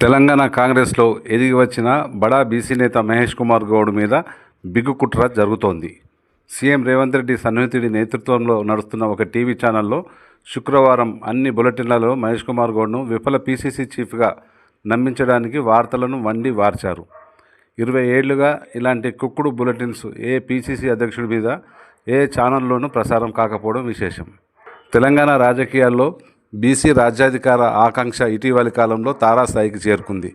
తెలంగాణ కాంగ్రెస్లో ఎదిగి వచ్చిన బడా బీసీ నేత మహేష్ కుమార్ గౌడ్ మీద బిగ్గు కుట్ర జరుగుతోంది. సీఎం రేవంత్ రెడ్డి సన్నిహితుడి నేతృత్వంలో నడుస్తున్న ఒక టీవీ ఛానల్లో శుక్రవారం అన్ని బులెటిన్లలో మహేష్ కుమార్ గౌడ్ను విఫల పీసీసీ చీఫ్గా నమ్మించడానికి వార్తలను వండి వార్చారు. 20 ఏళ్లుగా ఇలాంటి కుక్కుడు బులెటిన్స్ ఏ పీసీసీ అధ్యక్షుడి మీద ఏ ఛానల్లోనూ ప్రసారం కాకపోవడం విశేషం. తెలంగాణ రాజకీయాల్లో బీసీ రాజ్యాధికార ఆకాంక్ష ఇటీవలి కాలంలో తారాస్థాయికి చేరుకుంది.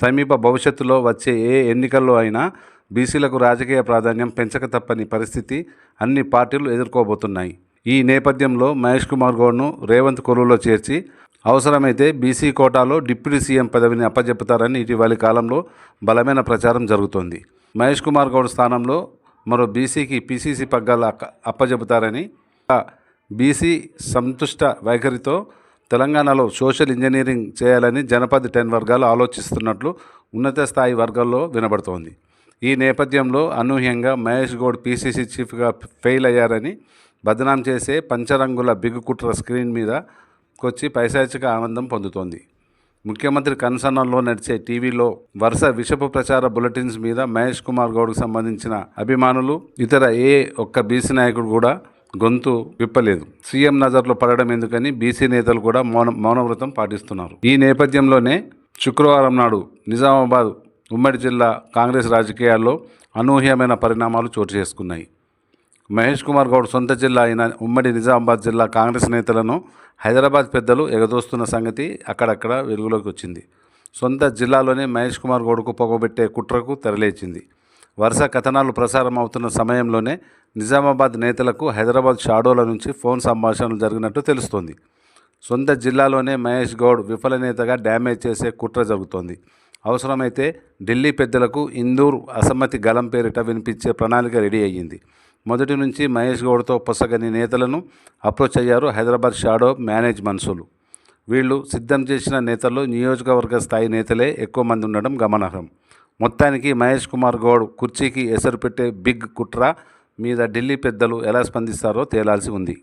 సమీప భవిష్యత్తులో వచ్చే ఏ ఎన్నికల్లో అయినా బీసీలకు రాజకీయ ప్రాధాన్యం పెంచక తప్పని పరిస్థితి అన్ని పార్టీలు ఎదుర్కోబోతున్నాయి. ఈ నేపథ్యంలో మహేష్ కుమార్ గౌడ్ను రేవంత్ కొలువులో చేర్చి అవసరమైతే బీసీ కోటాలో డిప్యూటీ సీఎం పదవిని అప్పజెపుతారని ఇటీవలి కాలంలో బలమైన ప్రచారం జరుగుతోంది. మహేష్ కుమార్ గౌడ్ స్థానంలో మరో బీసీకి పీసీసీ పగ్గాలు అప్పజెపుతారని, బీసీ సంతుష్ట వైఖరితో తెలంగాణలో సోషల్ ఇంజనీరింగ్ చేయాలని జనపద్ 10 వర్గాలు ఆలోచిస్తున్నట్లు ఉన్నత స్థాయి వర్గాల్లో వినబడుతోంది. ఈ నేపథ్యంలో అనూహ్యంగా మహేష్ గౌడ్ పీసీసీ చీఫ్గా ఫెయిల్ అయ్యారని బదనాం చేసే పంచరంగుల బిగ్గు కుట్ర స్క్రీన్ మీదకొచ్చి పైశాచిక ఆనందం పొందుతోంది. ముఖ్యమంత్రి కన్సర్న్లో నడిచే టీవీలో వరుస విషపు ప్రచార బులెటిన్స్ మీద మహేష్ కుమార్ గౌడ్కు సంబంధించిన అభిమానులు, ఇతర ఏ ఒక్క బీసీ నాయకుడు కూడా గొంతు విప్పలేదు. సీఎం నజర్లో పడడం ఎందుకని బీసీ నేతలు కూడా మౌనవ్రతం పాటిస్తున్నారు. ఈ నేపథ్యంలోనే శుక్రవారం నాడు నిజామాబాద్ ఉమ్మడి జిల్లా కాంగ్రెస్ రాజకీయాల్లో అనూహ్యమైన పరిణామాలు చోటు చేసుకున్నాయి. మహేష్ కుమార్ గౌడ్ సొంత జిల్లా అయిన ఉమ్మడి నిజామాబాద్ జిల్లా కాంగ్రెస్ నేతలను హైదరాబాద్ పెద్దలు ఎగదోస్తున్న సంగతి అక్కడక్కడ వెలుగులోకి వచ్చింది. సొంత జిల్లాలోనే మహేష్ కుమార్ గౌడ్కు పొగబెట్టే కుట్రకు తెరలేచింది. వరుస కథనాలు ప్రసారం అవుతున్న సమయంలోనే నిజామాబాద్ నేతలకు హైదరాబాద్ షాడోల నుంచి ఫోన్ సంభాషణలు జరిగినట్టు తెలుస్తోంది. సొంత జిల్లాలోనే మహేష్ గౌడ్ విఫల నేతగా డ్యామేజ్ చేసే కుట్ర జరుగుతోంది. అవసరమైతే ఢిల్లీ పెద్దలకు ఇందూర్ అసమ్మతి గలం పేరిట వినిపించే ప్రణాళిక రెడీ అయ్యింది. మొదటి నుంచి మహేష్ గౌడ్తో పొసగని నేతలను అప్రోచ్ అయ్యారు హైదరాబాద్ షాడో మేనేజ్ మనుషులు. వీళ్ళు సిద్ధం చేసిన నేతల్లో నియోజకవర్గ స్థాయి నేతలే ఎక్కువ మంది ఉండడం గమనార్హం. మొత్తానికి మహేష్ కుమార్ గౌడ్ కుర్చీకి ఎసరు పెట్టే బిగ్ కుట్ర మీద ఢిల్లీ పెద్దలు ఎలా స్పందిస్తారో తేలాల్సి ఉంది.